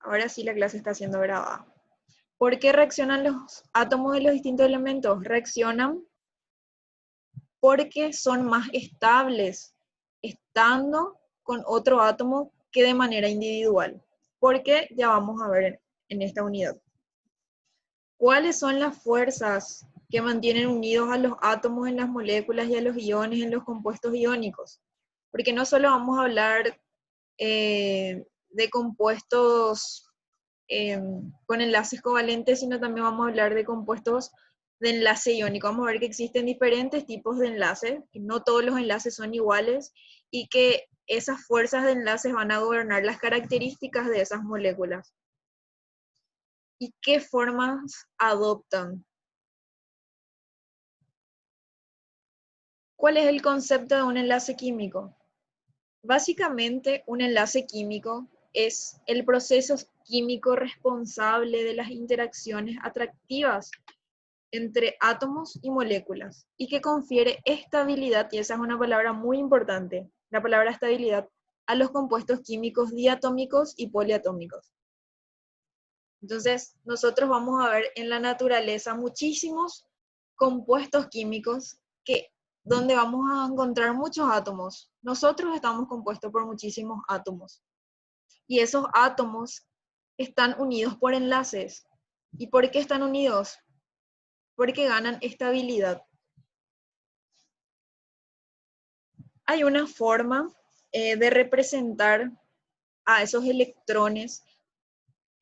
Ahora sí la clase está siendo grabada. ¿Por qué reaccionan los átomos de los distintos elementos? Reaccionan porque son más estables estando con otro átomo que de manera individual. Porque ya vamos a ver en esta unidad. ¿Cuáles son las fuerzas que mantienen unidos a los átomos en las moléculas y a los iones en los compuestos iónicos? Porque no solo vamos a hablar de compuestos con enlaces covalentes, sino también vamos a hablar de compuestos de enlace iónico. Vamos a ver que existen diferentes tipos de enlaces, que no todos los enlaces son iguales y que esas fuerzas de enlaces van a gobernar las características de esas moléculas. ¿Y qué formas adoptan? ¿Cuál es el concepto de un enlace químico? Básicamente, un enlace químico es el proceso químico responsable de las interacciones atractivas entre átomos y moléculas y que confiere estabilidad, y esa es una palabra muy importante, la palabra estabilidad, a los compuestos químicos diatómicos y poliatómicos. Entonces, nosotros vamos a ver en la naturaleza muchísimos compuestos químicos donde vamos a encontrar muchos átomos. Nosotros estamos compuestos por muchísimos átomos. Y esos átomos están unidos por enlaces. ¿Y por qué están unidos? Porque ganan estabilidad. Hay una forma de representar a esos electrones.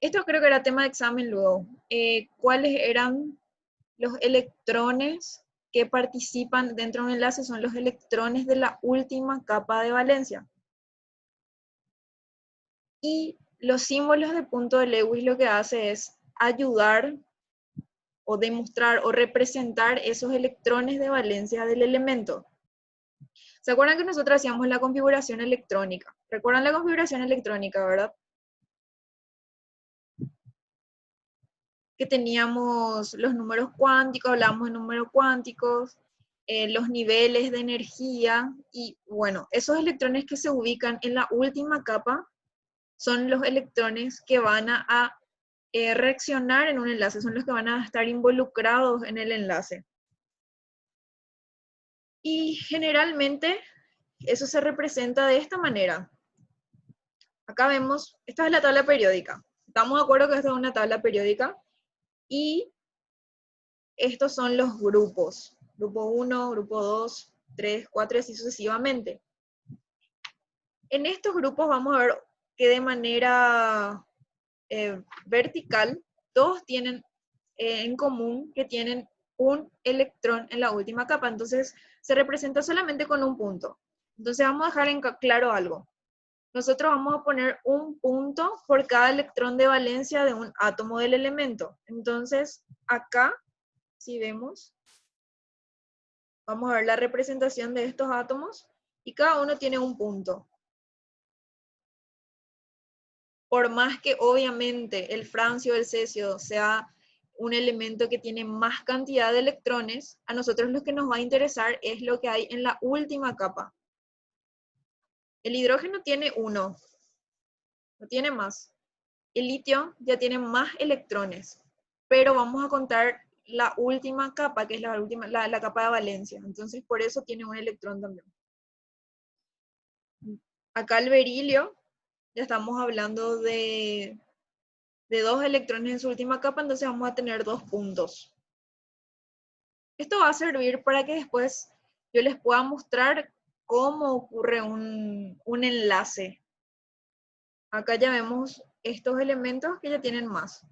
Esto creo que era tema de examen luego. ¿Cuáles eran los electrones que participan dentro de un enlace? Son los electrones de la última capa de valencia. Y los símbolos de punto de Lewis lo que hace es ayudar o demostrar o representar esos electrones de valencia del elemento. ¿Se acuerdan que nosotros hacíamos la configuración electrónica? ¿Recuerdan la configuración electrónica, verdad? Que teníamos los números cuánticos, hablábamos de números cuánticos, los niveles de energía, y bueno, esos electrones que se ubican en la última capa son los electrones que van a reaccionar en un enlace, son los que van a estar involucrados en el enlace. Y generalmente eso se representa de esta manera. Acá vemos, esta es la tabla periódica. Estamos de acuerdo que esta es una tabla periódica. Y estos son los grupos. Grupo 1, grupo 2, 3, 4 y así sucesivamente. En estos grupos vamos a ver que de manera vertical, todos tienen en común que tienen un electrón en la última capa. Entonces se representa solamente con un punto. Entonces vamos a dejar en claro algo. Nosotros vamos a poner un punto por cada electrón de valencia de un átomo del elemento. Entonces acá, si vemos, vamos a ver la representación de estos átomos y cada uno tiene un punto. Por más que obviamente el francio o el cesio sea un elemento que tiene más cantidad de electrones, a nosotros lo que nos va a interesar es lo que hay en la última capa. El hidrógeno tiene uno, no tiene más. El litio ya tiene más electrones, pero vamos a contar la última capa, que es la capa de valencia. Entonces, por eso tiene un electrón también. Acá el berilio, ya estamos hablando de 2 electrones en su última capa, entonces vamos a tener 2 puntos. Esto va a servir para que después yo les pueda mostrar cómo ocurre un enlace. Acá ya vemos estos elementos que ya tienen más.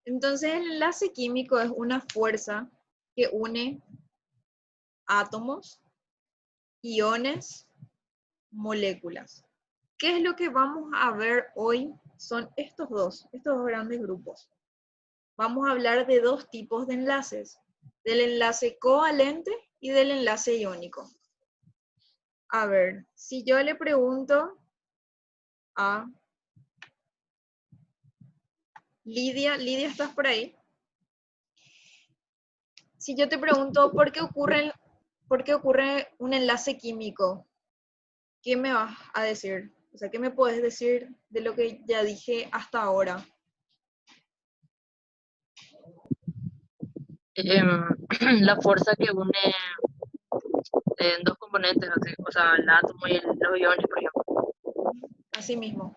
Entonces el enlace químico es una fuerza que une átomos, iones, moléculas. ¿Qué es lo que vamos a ver hoy? Son estos dos grandes grupos. Vamos a hablar de 2 tipos de enlaces, del enlace covalente y del enlace iónico. A ver, si yo le pregunto a Lidia, ¿estás por ahí? Si yo te pregunto por qué ocurre un enlace químico, ¿qué me vas a decir? O sea, ¿qué me puedes decir de lo que ya dije hasta ahora? Em, la fuerza que une dos componentes, así, o sea, el átomo y los iones, por ejemplo. Así mismo.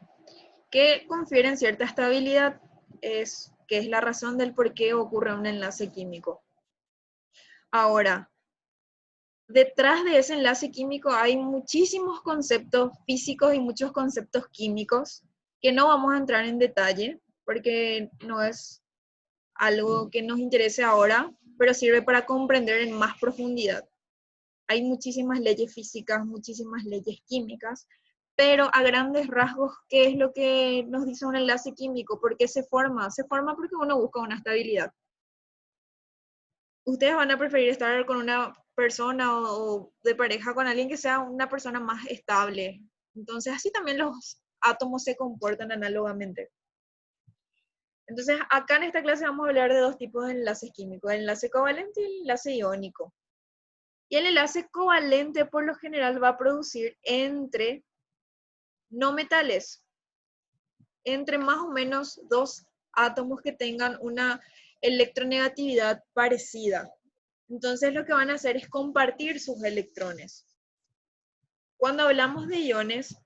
Que confieren cierta estabilidad, que es la razón del por qué ocurre un enlace químico. Ahora, detrás de ese enlace químico hay muchísimos conceptos físicos y muchos conceptos químicos que no vamos a entrar en detalle porque no es algo que nos interese ahora, pero sirve para comprender en más profundidad. Hay muchísimas leyes físicas, muchísimas leyes químicas, pero a grandes rasgos, ¿qué es lo que nos dice un enlace químico? ¿Por qué se forma? Se forma porque uno busca una estabilidad. Ustedes van a preferir estar con una persona o de pareja con alguien que sea una persona más estable. Entonces, así también los átomos se comportan análogamente. Entonces, acá en esta clase vamos a hablar de dos tipos de enlaces químicos, el enlace covalente y el enlace iónico. Y el enlace covalente por lo general va a producir entre no metales, entre más o menos dos átomos que tengan una electronegatividad parecida. Entonces lo que van a hacer es compartir sus electrones. Cuando hablamos de iones,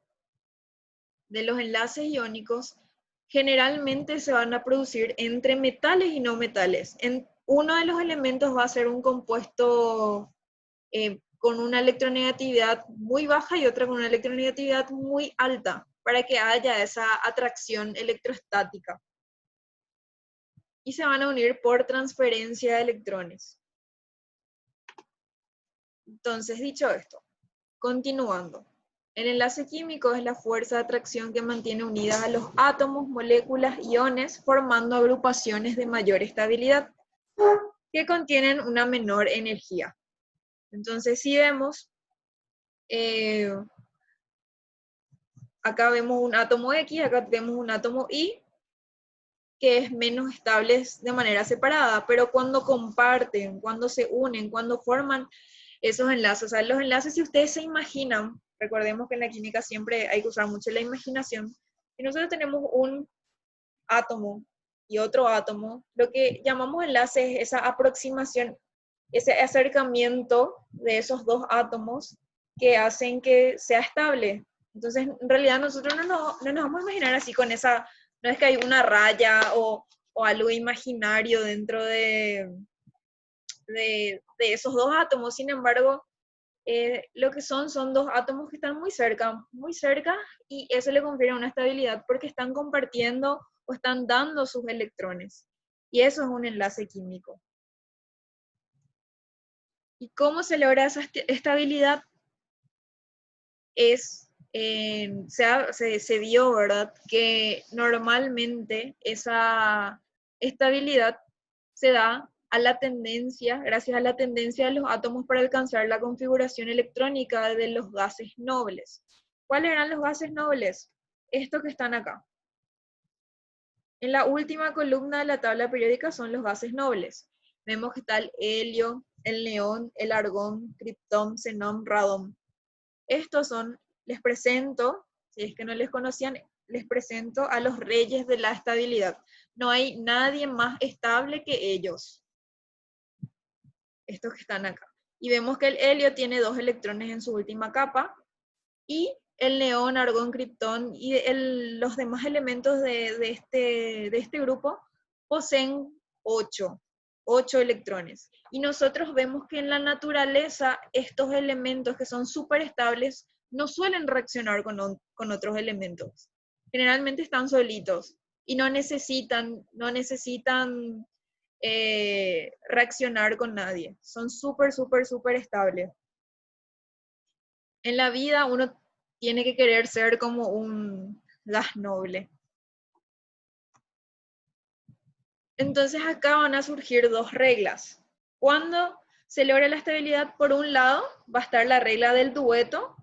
de los enlaces iónicos, generalmente se van a producir entre metales y no metales. Uno de los elementos va a ser un compuesto con una electronegatividad muy baja y otra con una electronegatividad muy alta, para que haya esa atracción electrostática. Y se van a unir por transferencia de electrones. Entonces, dicho esto, continuando. El enlace químico es la fuerza de atracción que mantiene unidas a los átomos, moléculas, iones, formando agrupaciones de mayor estabilidad que contienen una menor energía. Entonces, si vemos, acá vemos un átomo X, acá vemos un átomo Y, que es menos estables de manera separada, pero cuando comparten, cuando se unen, cuando forman esos enlaces, o sea, los enlaces, si ustedes se imaginan, recordemos que en la química siempre hay que usar mucho la imaginación, si nosotros tenemos un átomo y otro átomo, lo que llamamos enlace es esa aproximación, ese acercamiento de esos dos átomos que hacen que sea estable. Entonces, en realidad nosotros no nos vamos a imaginar así con esa, no es que hay una raya o algo imaginario dentro de esos dos átomos, sin embargo, lo que son dos átomos que están muy cerca, y eso le confiere una estabilidad porque están compartiendo o están dando sus electrones. Y eso es un enlace químico. ¿Y cómo se logra esa estabilidad? Se vio, ¿verdad?, que normalmente esa estabilidad se da a la tendencia, gracias a la tendencia de los átomos para alcanzar la configuración electrónica de los gases nobles. ¿Cuáles eran los gases nobles? Estos que están acá. En la última columna de la tabla periódica son los gases nobles. Vemos que está el helio, el neón, el argón, criptón, xenón, radón. Estos son, les presento, si es que no les conocían, les presento a los reyes de la estabilidad. No hay nadie más estable que ellos, estos que están acá. Y vemos que el helio tiene 2 electrones en su última capa, y el neón, argón, criptón y los demás elementos de este grupo poseen 8 electrones. Y nosotros vemos que en la naturaleza estos elementos que son súper estables no suelen reaccionar con otros elementos. Generalmente están solitos y no necesitan reaccionar con nadie. Son súper estables. En la vida uno tiene que querer ser como un gas noble. Entonces acá van a surgir dos reglas. Cuando se logra la estabilidad, por un lado, va a estar la regla del dueto,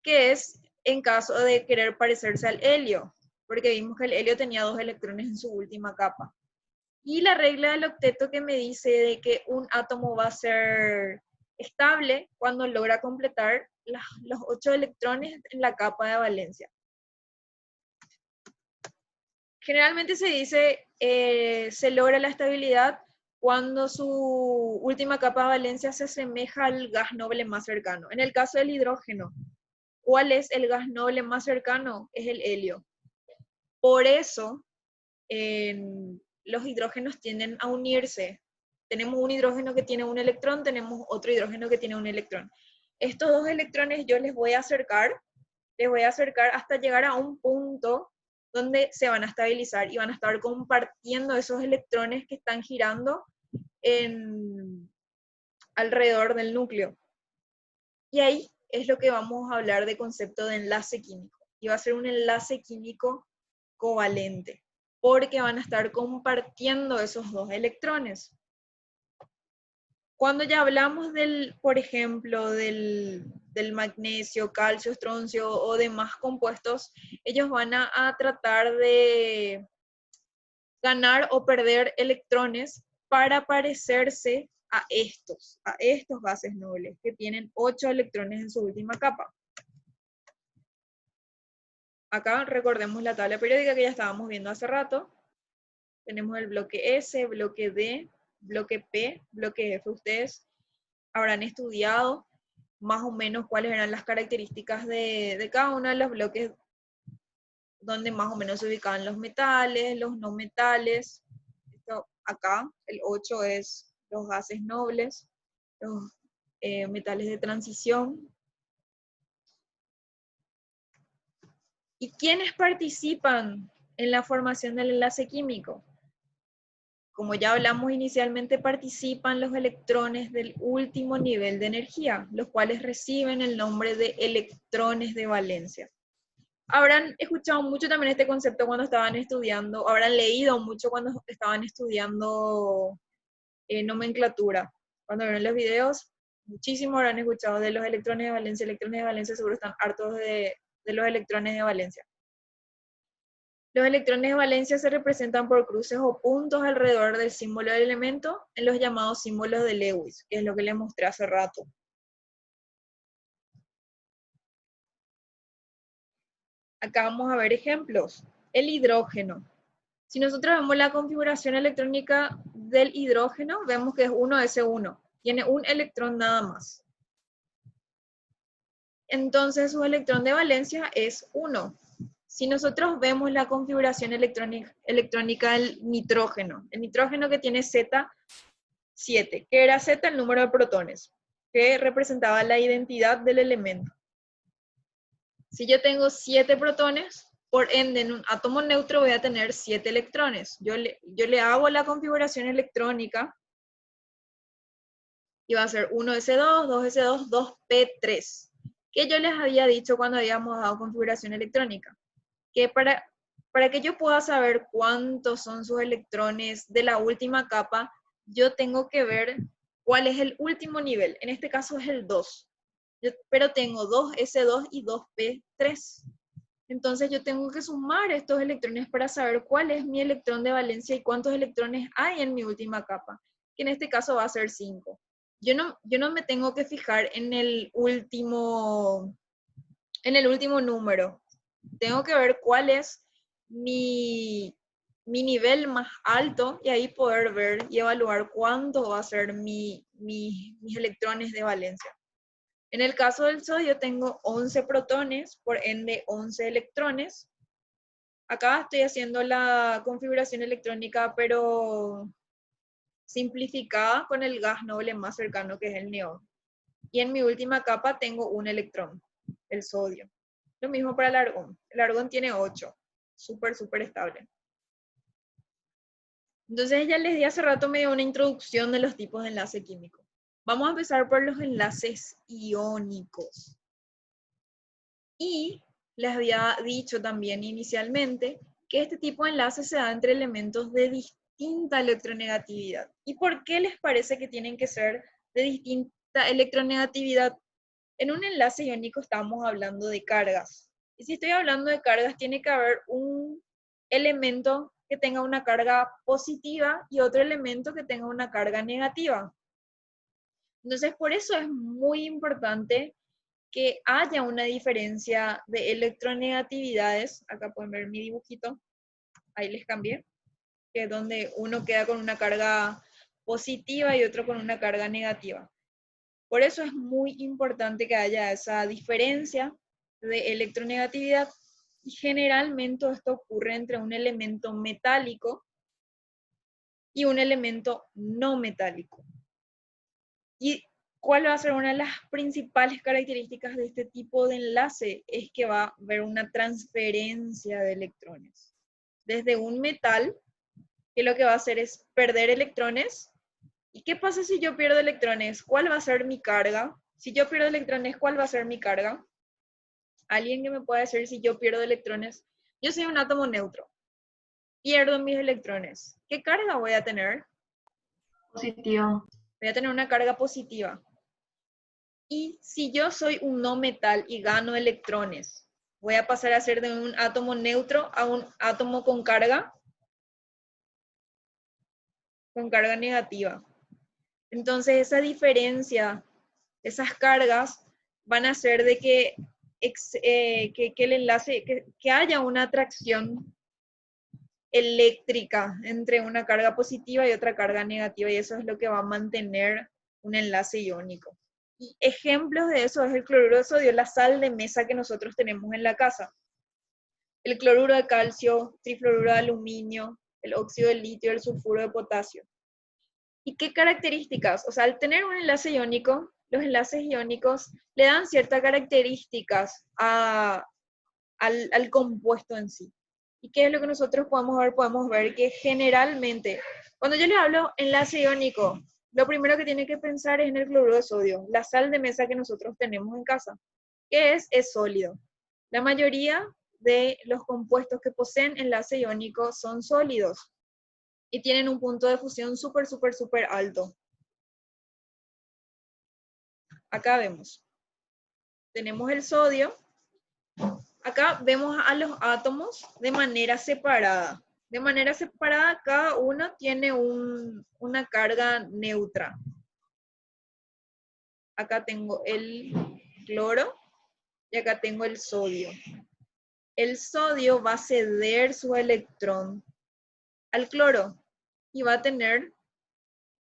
que es en caso de querer parecerse al helio, porque vimos que el helio tenía 2 electrones en su última capa. Y la regla del octeto, que me dice de que un átomo va a ser estable cuando logra completar los 8 electrones en la capa de valencia. Generalmente se dice, se logra la estabilidad cuando su última capa de valencia se asemeja al gas noble más cercano. En el caso del hidrógeno, ¿cuál es el gas noble más cercano? Es el helio. Por eso, los hidrógenos tienden a unirse. Tenemos un hidrógeno que tiene un electrón, tenemos otro hidrógeno que tiene un electrón. Estos dos electrones yo les voy a acercar hasta llegar a un punto donde se van a estabilizar y van a estar compartiendo esos electrones que están girando alrededor del núcleo. Y ahí es lo que vamos a hablar de concepto de enlace químico. Y va a ser un enlace químico covalente, porque van a estar compartiendo esos dos electrones. Cuando ya hablamos por ejemplo, del magnesio, calcio, estroncio o demás compuestos, ellos van a tratar de ganar o perder electrones para parecerse a estos gases nobles, que tienen 8 electrones en su última capa. Acá recordemos la tabla periódica que ya estábamos viendo hace rato. Tenemos el bloque S, bloque D, bloque P, bloque F. Ustedes habrán estudiado más o menos cuáles eran las características de cada uno de los bloques, donde más o menos se ubicaban los metales, los no metales. Esto acá, el 8 es los gases nobles, los metales de transición. ¿Y quiénes participan en la formación del enlace químico? Como ya hablamos inicialmente, participan los electrones del último nivel de energía, los cuales reciben el nombre de electrones de valencia. Habrán escuchado mucho también este concepto cuando estaban estudiando, habrán leído mucho cuando estaban estudiando nomenclatura. Cuando vieron los videos, muchísimo habrán escuchado de los electrones de valencia. Electrones de valencia seguro están hartos de los electrones de valencia. Los electrones de valencia se representan por cruces o puntos alrededor del símbolo del elemento en los llamados símbolos de Lewis, que es lo que les mostré hace rato. Acá vamos a ver ejemplos. El hidrógeno. Si nosotros vemos la configuración electrónica del hidrógeno, vemos que es 1s1. Tiene un electrón nada más. Entonces su electrón de valencia es 1. Si nosotros vemos la configuración electrónica del nitrógeno, el nitrógeno que tiene Z7, que era Z el número de protones, que representaba la identidad del elemento. Si yo tengo 7 protones, por ende en un átomo neutro voy a tener 7 electrones. Yo le hago la configuración electrónica y va a ser 1s2, 2s2, 2p3. Que yo les había dicho cuando habíamos dado configuración electrónica, que para que yo pueda saber cuántos son sus electrones de la última capa, yo tengo que ver cuál es el último nivel. En este caso es el 2. Pero tengo 2s2 y 2p3. Entonces yo tengo que sumar estos electrones para saber cuál es mi electrón de valencia y cuántos electrones hay en mi última capa, que en este caso va a ser 5. Yo no me tengo que fijar en el último número. Tengo que ver cuál es mi nivel más alto y ahí poder ver y evaluar cuánto va a ser mis electrones de valencia. En el caso del sodio tengo 11 protones, por ende 11 electrones. Acá estoy haciendo la configuración electrónica, pero simplificada con el gas noble más cercano, que es el neón. Y en mi última capa tengo un electrón, el sodio. Lo mismo para el argón. El argón tiene 8. Súper estable. Entonces ya les di hace rato medio una introducción de los tipos de enlace químico. Vamos a empezar por los enlaces iónicos. Y les había dicho también inicialmente que este tipo de enlace se da entre elementos de distinta electronegatividad. ¿Y por qué les parece que tienen que ser de distinta electronegatividad? En un enlace iónico estamos hablando de cargas. Y si estoy hablando de cargas, tiene que haber un elemento que tenga una carga positiva y otro elemento que tenga una carga negativa. Entonces, por eso es muy importante que haya una diferencia de electronegatividades. Acá pueden ver mi dibujito, ahí les cambié, que es donde uno queda con una carga positiva y otro con una carga negativa. Por eso es muy importante que haya esa diferencia de electronegatividad. Y generalmente esto ocurre entre un elemento metálico y un elemento no metálico. ¿Y cuál va a ser una de las principales características de este tipo de enlace? Es que va a haber una transferencia de electrones. Desde un metal, que lo que va a hacer es perder electrones. ¿Y qué pasa si yo pierdo electrones? ¿Cuál va a ser mi carga? Si yo pierdo electrones, ¿cuál va a ser mi carga? ¿Alguien que me pueda decir si yo pierdo electrones? Yo soy un átomo neutro. Pierdo mis electrones. ¿Qué carga voy a tener? Positivo. Voy a tener una carga positiva. Y si yo soy un no metal y gano electrones, voy a pasar a ser de un átomo neutro a un átomo con carga negativa. Entonces esa diferencia, esas cargas van a hacer de que el enlace, que haya una atracción eléctrica entre una carga positiva y otra carga negativa, y eso es lo que va a mantener un enlace iónico. Y ejemplos de eso es el cloruro de sodio, la sal de mesa que nosotros tenemos en la casa. El cloruro de calcio, trifluoruro de aluminio, el óxido de litio, el sulfuro de potasio. ¿Y qué características? O sea, al tener un enlace iónico, los enlaces iónicos le dan ciertas características al compuesto en sí. ¿Y qué es lo que nosotros podemos ver? Podemos ver que generalmente, cuando yo les hablo enlace iónico, lo primero que tienen que pensar es en el cloruro de sodio, la sal de mesa que nosotros tenemos en casa. ¿Qué es? Es sólido. La mayoría de los compuestos que poseen enlace iónico son sólidos y tienen un punto de fusión súper alto. Acá vemos. Tenemos el sodio. Acá vemos a los átomos de manera separada. De manera separada, cada uno tiene una carga neutra. Acá tengo el cloro y acá tengo el sodio. El sodio va a ceder su electrón al cloro y va a tener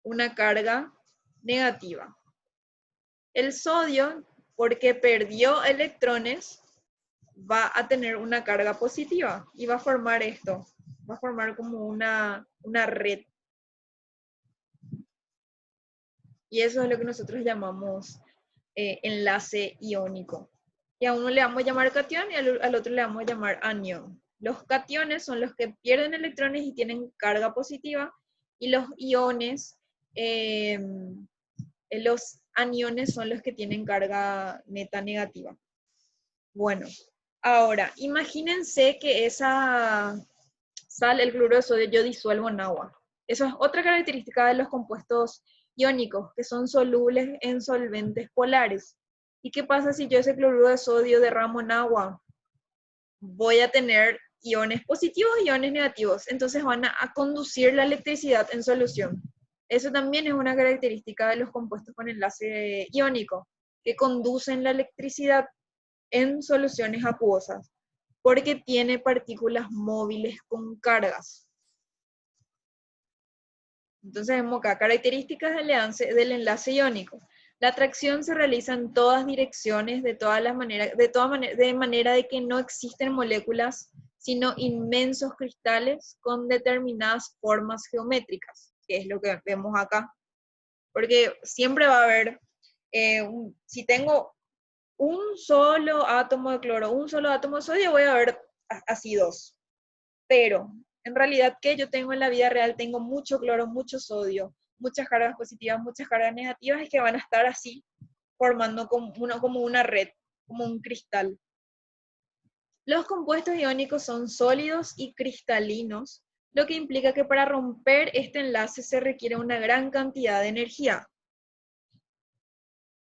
una carga negativa. El sodio, porque perdió electrones, va a tener una carga positiva y va a formar esto, va a formar como una red. Y eso es lo que nosotros llamamos enlace iónico. Y a uno le vamos a llamar catión y al otro le vamos a llamar anión. Los cationes son los que pierden electrones y tienen carga positiva, y los iones, los aniones son los que tienen carga neta negativa. Bueno, ahora, imagínense que esa sal, el cloruro de sodio, yo disuelvo en agua. Eso es otra característica de los compuestos iónicos, que son solubles en solventes polares. ¿Y qué pasa si yo ese cloruro de sodio derramo en agua? Voy a tener iones positivos y iones negativos, entonces van a conducir la electricidad en solución. Eso también es una característica de los compuestos con enlace iónico, que conducen la electricidad en soluciones acuosas, porque tiene partículas móviles con cargas. Entonces vemos acá características del enlace iónico. La atracción se realiza en todas direcciones, de manera de que no existen moléculas, sino inmensos cristales con determinadas formas geométricas, que es lo que vemos acá. Porque siempre va a haber, si tengo un solo átomo de cloro, un solo átomo de sodio, voy a ver así dos. Pero en realidad, ¿qué yo tengo en la vida real? Tengo mucho cloro, mucho sodio, muchas cargas positivas, muchas cargas negativas, y que van a estar así, formando como una red, como un cristal. Los compuestos iónicos son sólidos y cristalinos, lo que implica que para romper este enlace se requiere una gran cantidad de energía.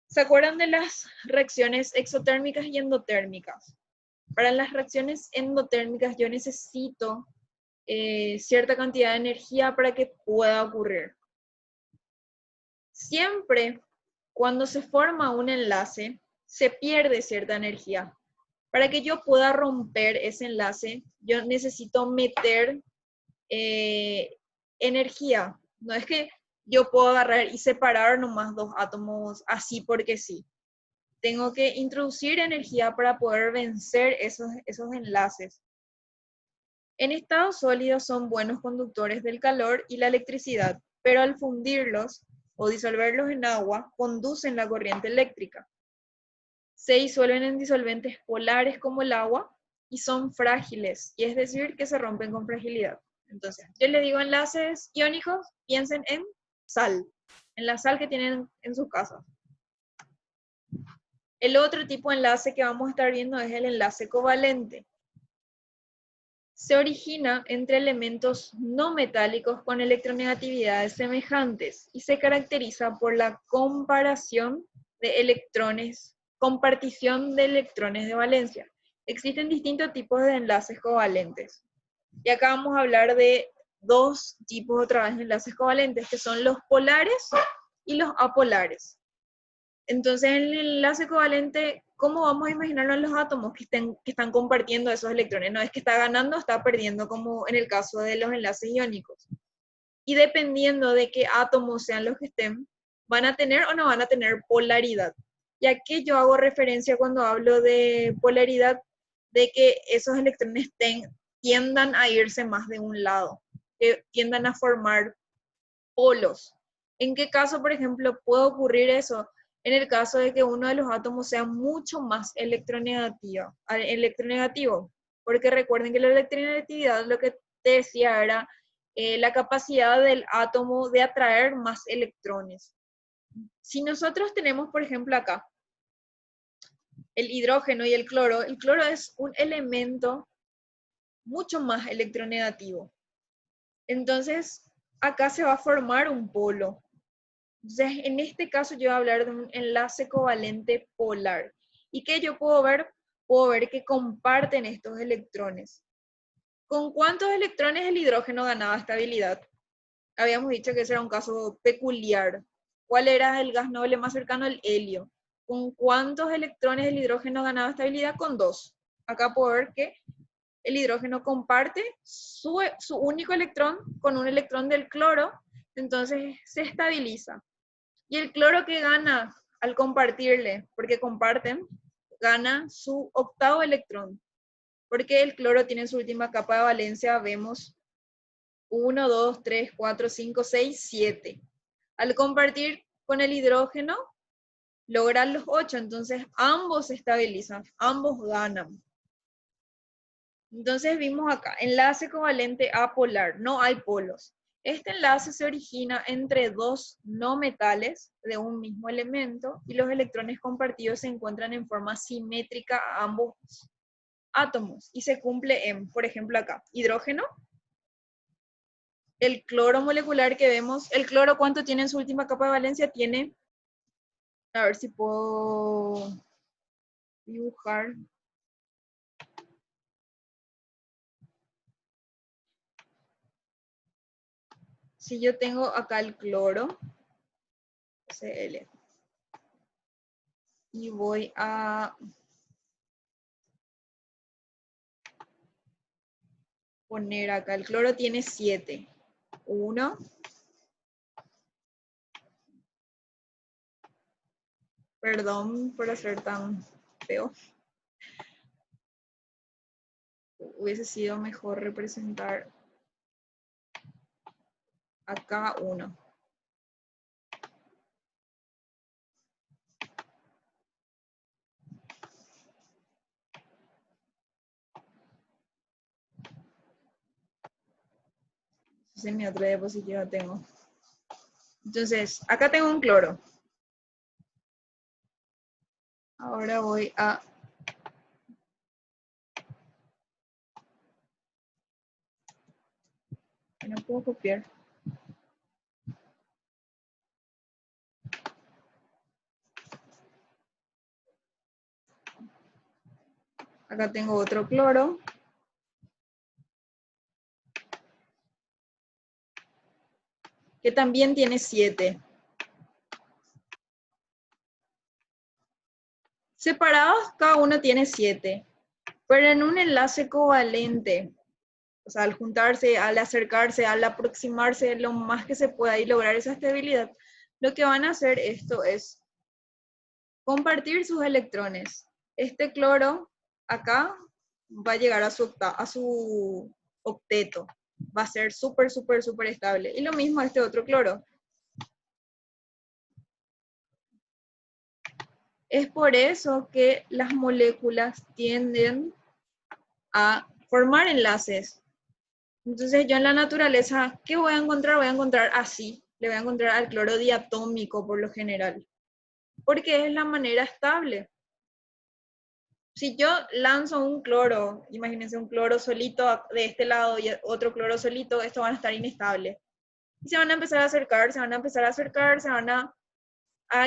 ¿Se acuerdan de las reacciones exotérmicas y endotérmicas? Para las reacciones endotérmicas yo necesito cierta cantidad de energía para que pueda ocurrir. Siempre cuando se forma un enlace, se pierde cierta energía. Para que yo pueda romper ese enlace, yo necesito meter energía. No es que yo puedo agarrar y separar nomás dos átomos así porque sí. Tengo que introducir energía para poder vencer esos enlaces. En estados sólidos son buenos conductores del calor y la electricidad, pero al fundirlos o disolverlos en agua, conducen la corriente eléctrica. Se disuelven en disolventes polares como el agua y son frágiles, y es decir, que se rompen con fragilidad. Entonces, yo les digo enlaces iónicos, piensen en sal, en la sal que tienen en sus casas. El otro tipo de enlace que vamos a estar viendo es el enlace covalente. Se origina entre elementos no metálicos con electronegatividades semejantes y se caracteriza por la compartición de electrones de valencia. Existen distintos tipos de enlaces covalentes. Y acá vamos a hablar de dos tipos otra vez de enlaces covalentes, que son los polares y los apolares. Entonces, en el enlace covalente, ¿cómo vamos a imaginarnos los átomos que están compartiendo esos electrones? No es que está ganando o está perdiendo, como en el caso de los enlaces iónicos. Y dependiendo de qué átomos sean los que estén, van a tener o no van a tener polaridad. ¿Y a qué yo hago referencia cuando hablo de polaridad? De que esos electrones tiendan a irse más de un lado, que tiendan a formar polos. ¿En qué caso, por ejemplo, puede ocurrir eso? En el caso de que uno de los átomos sea mucho más electronegativo. Porque recuerden que la electronegatividad, lo que te decía, era la capacidad del átomo de atraer más electrones. Si nosotros tenemos, por ejemplo, acá el hidrógeno y el cloro es un elemento mucho más electronegativo. Entonces, acá se va a formar un polo. Entonces, en este caso yo voy a hablar de un enlace covalente polar. ¿Y qué yo puedo ver? Puedo ver que comparten estos electrones. ¿Con cuántos electrones el hidrógeno ganaba estabilidad? Habíamos dicho que ese era un caso peculiar. ¿Cuál era el gas noble más cercano? El helio. ¿Con cuántos electrones el hidrógeno ganaba estabilidad? Con 2. Acá puedo ver que el hidrógeno comparte su único electrón con un electrón del cloro, entonces se estabiliza. Y el cloro que gana al compartirle, porque comparten, gana su octavo electrón. Porque el cloro tiene su última capa de valencia, vemos 1, 2, 3, 4, 5, 6, 7. Al compartir con el hidrógeno, logran los 8, entonces ambos se estabilizan, ambos ganan. Entonces vimos acá, enlace covalente apolar, no hay polos. Este enlace se origina entre dos no metales de un mismo elemento y los electrones compartidos se encuentran en forma simétrica a ambos átomos y se cumple en, por ejemplo acá, hidrógeno, el cloro molecular que vemos, el cloro ¿cuánto tiene en su última capa de valencia? Tiene, a ver si puedo dibujar. Si yo tengo acá el cloro, Cl, y voy a poner acá, el cloro tiene 7. 1, perdón por hacer tan feo. Hubiese sido mejor representar acá 1. Esa es mi otra diapositiva tengo. Entonces, acá tengo un cloro. Ahora voy a... No puedo copiar. Acá tengo otro cloro. Que también tiene 7. Separados, cada uno tiene 7. Pero en un enlace covalente, o sea, al juntarse, al acercarse, al aproximarse lo más que se pueda y lograr esa estabilidad, lo que van a hacer esto es compartir sus electrones. Este cloro acá va a llegar a su octeto. Va a ser súper, súper, súper estable. Y lo mismo este otro cloro. Es por eso que las moléculas tienden a formar enlaces. Entonces yo en la naturaleza, ¿qué voy a encontrar? Voy a encontrar así. Le voy a encontrar al cloro diatómico por lo general. Porque es la manera estable. Si yo lanzo un cloro, imagínense un cloro solito de este lado y otro cloro solito, estos van a estar inestables. Y se van a empezar a acercar, se van a empezar a acercar, se van a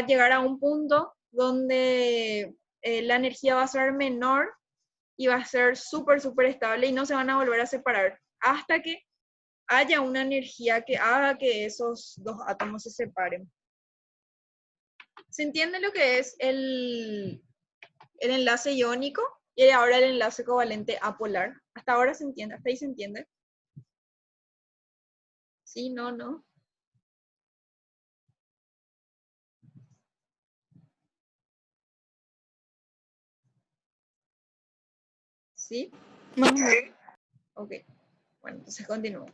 llegar a un punto donde la energía va a ser menor y va a ser súper, súper estable y no se van a volver a separar hasta que haya una energía que haga que esos dos átomos se separen. ¿Se entiende lo que es el enlace iónico y ahora el enlace covalente apolar? Hasta ahora se entiende, hasta ahí se entiende. Sí, no, no. ¿Sí? Ok, bueno, entonces continúo.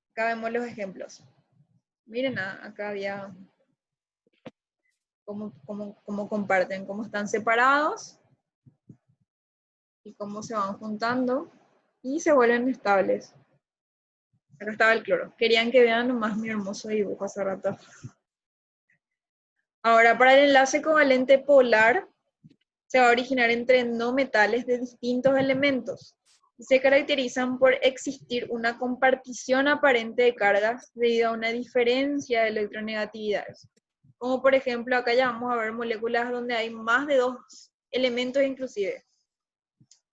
Acá vemos los ejemplos. Miren, acá había cómo comparten, cómo están separados y cómo se van juntando y se vuelven estables. Acá estaba el cloro. Querían que vean nomás mi hermoso dibujo hace rato. Ahora, para el enlace covalente polar, se va a originar entre no metales de distintos elementos y se caracterizan por existir una compartición aparente de cargas debido a una diferencia de electronegatividades. Como por ejemplo, acá ya vamos a ver moléculas donde hay más de 2 elementos inclusive.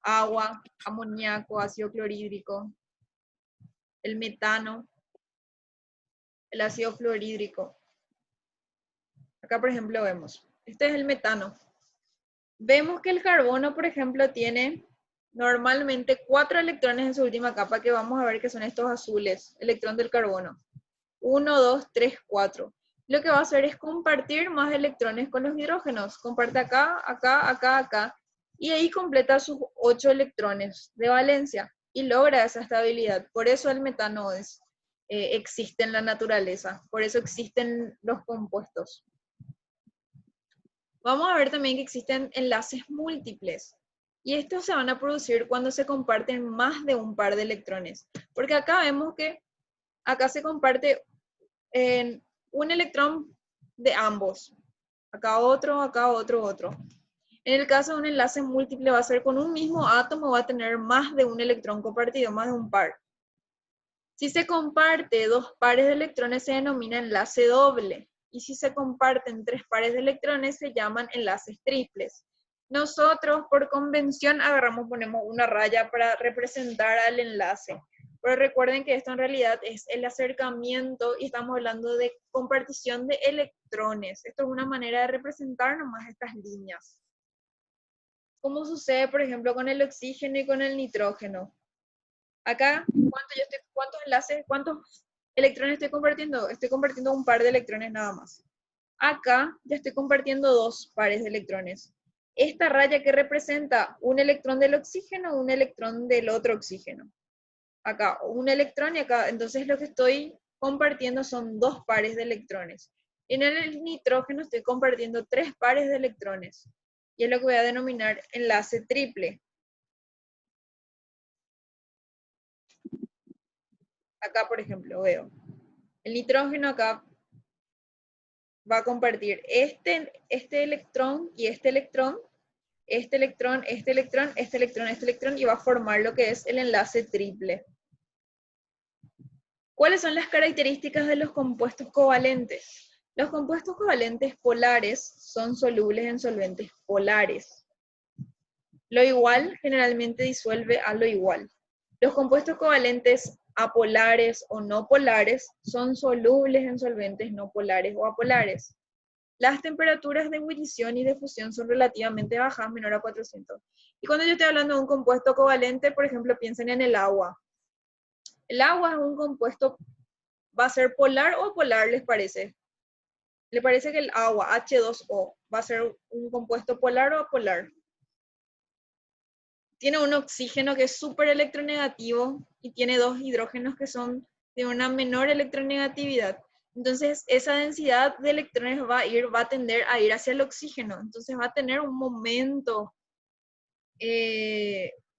Agua, amoníaco, ácido clorhídrico, el metano, el ácido fluorhídrico. Acá por ejemplo vemos, este es el metano. Vemos que el carbono, por ejemplo, tiene normalmente 4 electrones en su última capa, que vamos a ver que son estos azules, electrón del carbono. 1, 2, 3, 4. Lo que va a hacer es compartir más electrones con los hidrógenos. Comparte acá, acá, acá, acá. Y ahí completa sus 8 electrones de valencia y logra esa estabilidad. Por eso el metano existe en la naturaleza. Por eso existen los compuestos. Vamos a ver también que existen enlaces múltiples. Y estos se van a producir cuando se comparten más de un par de electrones. Porque acá vemos que acá se comparte un electrón de ambos. Acá otro, otro. En el caso de un enlace múltiple va a ser con un mismo átomo, va a tener más de un electrón compartido, más de un par. Si se comparte 2 pares de electrones se denomina enlace doble. Y si se comparten 3 pares de electrones se llaman enlaces triples. Nosotros por convención ponemos una raya para representar al enlace. Pero recuerden que esto en realidad es el acercamiento y estamos hablando de compartición de electrones. Esto es una manera de representar nomás estas líneas. ¿Cómo sucede, por ejemplo, con el oxígeno y con el nitrógeno? Acá, cuántos electrones estoy compartiendo? Estoy compartiendo un par de electrones nada más. Acá ya estoy compartiendo 2 pares de electrones. Esta raya que representa un electrón del oxígeno, un electrón del otro oxígeno. Acá un electrón y acá, entonces lo que estoy compartiendo son 2 pares de electrones. En el nitrógeno estoy compartiendo 3 pares de electrones. Y es lo que voy a denominar enlace triple. Acá, por ejemplo, veo. El nitrógeno acá va a compartir este electrón y este electrón, este electrón, este electrón, este electrón, este electrón, y va a formar lo que es el enlace triple. ¿Cuáles son las características de los compuestos covalentes? Los compuestos covalentes polares son solubles en solventes polares. Lo igual generalmente disuelve a lo igual. Los compuestos covalentes apolares o no polares son solubles en solventes no polares o apolares. las temperaturas de ebullición y de fusión son relativamente bajas, menor a 400. Y cuando yo estoy hablando de un compuesto covalente, por ejemplo, piensen en el agua. El agua es un compuesto, ¿va a ser polar o apolar, les parece? ¿Le parece que el agua, H2O, va a ser un compuesto polar o apolar? Tiene un oxígeno que es súper electronegativo y tiene dos hidrógenos que son de una menor electronegatividad. Entonces, esa densidad de electrones va a tender a ir hacia el oxígeno. Entonces, va a tener un momento,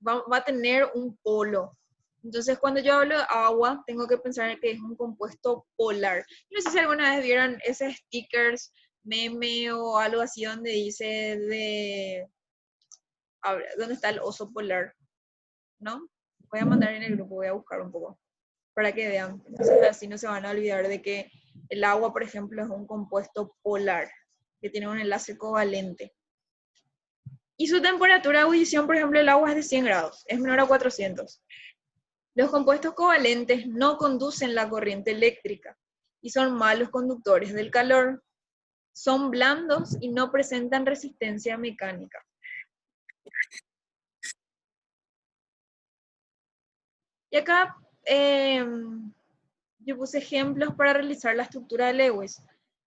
va a tener un polo. Entonces, cuando yo hablo de agua, tengo que pensar que es un compuesto polar. No sé si alguna vez vieron esos stickers, meme o algo así donde dice ¿dónde está el oso polar? ¿No? Voy a mandar en el grupo, voy a buscar un poco para que vean. Entonces, así no se van a olvidar de que el agua, por ejemplo, es un compuesto polar que tiene un enlace covalente. Y su temperatura de ebullición, por ejemplo, el agua es de 100 grados, es menor a 400. Los compuestos covalentes no conducen la corriente eléctrica y son malos conductores del calor. Son blandos y no presentan resistencia mecánica. Y acá yo puse ejemplos para realizar la estructura de Lewis.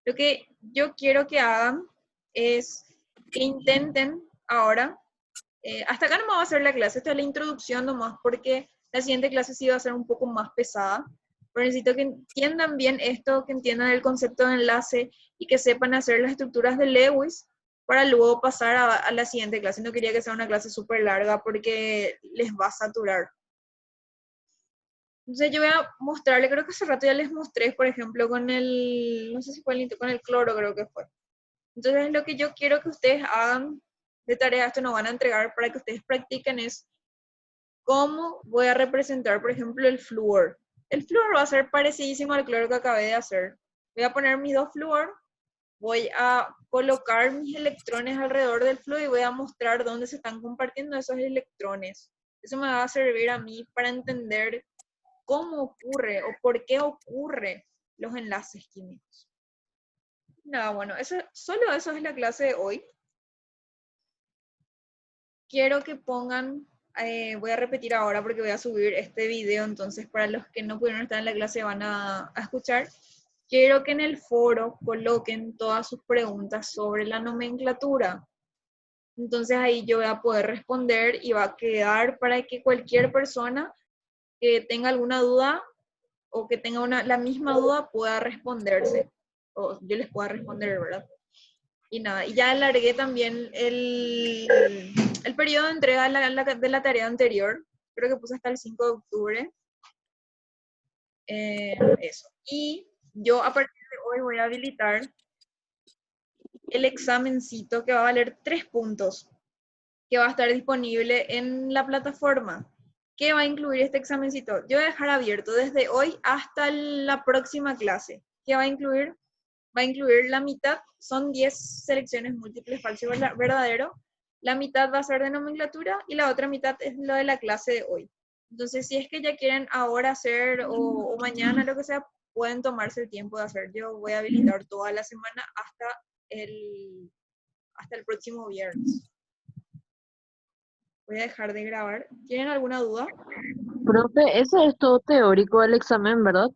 Lo que yo quiero que hagan es que intenten ahora, hasta acá no me va a hacer la clase, esta es la introducción nomás, porque la siguiente clase sí va a ser un poco más pesada, pero necesito que entiendan bien esto, que entiendan el concepto de enlace y que sepan hacer las estructuras de Lewis para luego pasar a la siguiente clase. No quería que sea una clase súper larga porque les va a saturar. Entonces yo voy a mostrarle, creo que hace rato ya les mostré, por ejemplo, con el, no sé si fue con el cloro, creo que fue. Entonces lo que yo quiero que ustedes hagan de tarea, esto nos van a entregar para que ustedes practiquen es cómo voy a representar, por ejemplo, el flúor. El flúor va a ser parecidísimo al cloro que acabé de hacer. Voy a poner mis dos flúor, voy a colocar mis electrones alrededor del flúor y voy a mostrar dónde se están compartiendo esos electrones. Eso me va a servir a mí para entender cómo ocurre o por qué ocurre los enlaces químicos. Nada, bueno, solo eso es la clase de hoy. Quiero que pongan, voy a repetir ahora porque voy a subir este video, entonces para los que no pudieron estar en la clase van a escuchar. Quiero que en el foro coloquen todas sus preguntas sobre la nomenclatura. Entonces ahí yo voy a poder responder y va a quedar para que cualquier persona que tenga alguna duda o que tenga la misma duda pueda responderse, o yo les pueda responder, ¿verdad? Y nada, y ya alargué también el periodo de entrega de la tarea anterior, creo que puse hasta el 5 de octubre, eso. Y yo a partir de hoy voy a habilitar el examencito que va a valer 3 puntos, que va a estar disponible en la plataforma. ¿Qué va a incluir este examencito? Yo voy a dejar abierto desde hoy hasta la próxima clase. ¿Qué va a incluir? Va a incluir la mitad, son 10 selecciones múltiples, falso y verdadero. La mitad va a ser de nomenclatura y la otra mitad es lo de la clase de hoy. Entonces, si es que ya quieren ahora hacer o mañana, lo que sea, pueden tomarse el tiempo de hacer. Yo voy a habilitar toda la semana hasta el próximo viernes. Voy a dejar de grabar. ¿Tienen alguna duda? Profe, ese es todo teórico el examen, ¿verdad?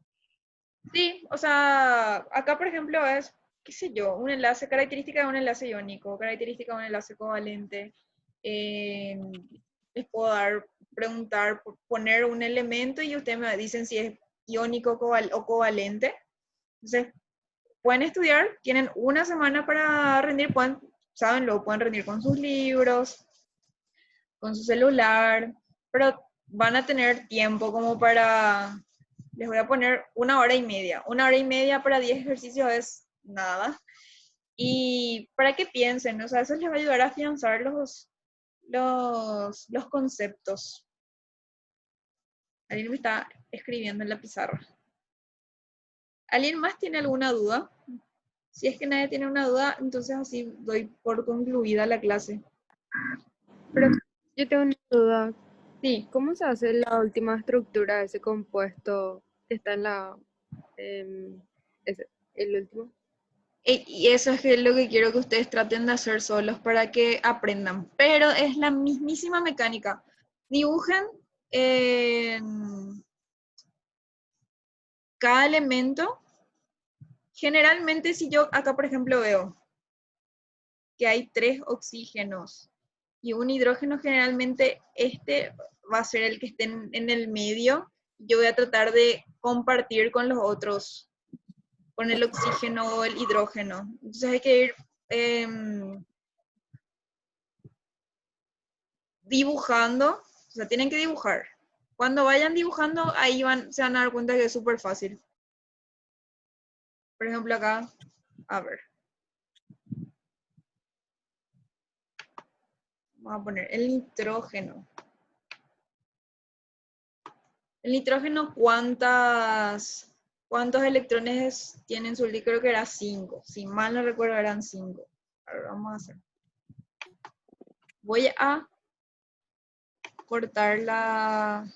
Sí, o sea, acá por ejemplo es, qué sé yo, un enlace, característica de un enlace iónico, característica de un enlace covalente. Eh, Les puedo preguntar, poner un elemento y ustedes me dicen si es iónico o covalente. Entonces, pueden estudiar, tienen una semana para rendir, saben, lo pueden rendir con sus libros, con su celular, pero van a tener tiempo como para, les voy a poner 1 hora y media. 1 hora y media para 10 ejercicios es nada. Y para que piensen, o sea, eso les va a ayudar a afianzar los conceptos. Alguien me está escribiendo en la pizarra. ¿Alguien más tiene alguna duda? Si es que nadie tiene una duda, entonces así doy por concluida la clase. Pero yo tengo una duda. Sí, ¿Cómo se hace la última estructura de ese compuesto que está en el último? Y eso es lo que quiero que ustedes traten de hacer solos para que aprendan. Pero es la mismísima mecánica. Dibujen cada elemento. Generalmente si yo acá, por ejemplo, veo que hay 3 oxígenos y un hidrógeno, generalmente este va a ser el que esté en el medio. Yo voy a tratar de compartir con los otros, con el oxígeno o el hidrógeno. Entonces hay que ir dibujando, o sea, tienen que dibujar. Cuando vayan dibujando, ahí se van a dar cuenta que es súper fácil. Por ejemplo, acá, a ver. Vamos a poner el nitrógeno. El nitrógeno, ¿cuántos electrones tiene en su líquido? Creo que era 5. Si mal no recuerdo, eran 5. A ver, vamos a hacer. Voy a cortar la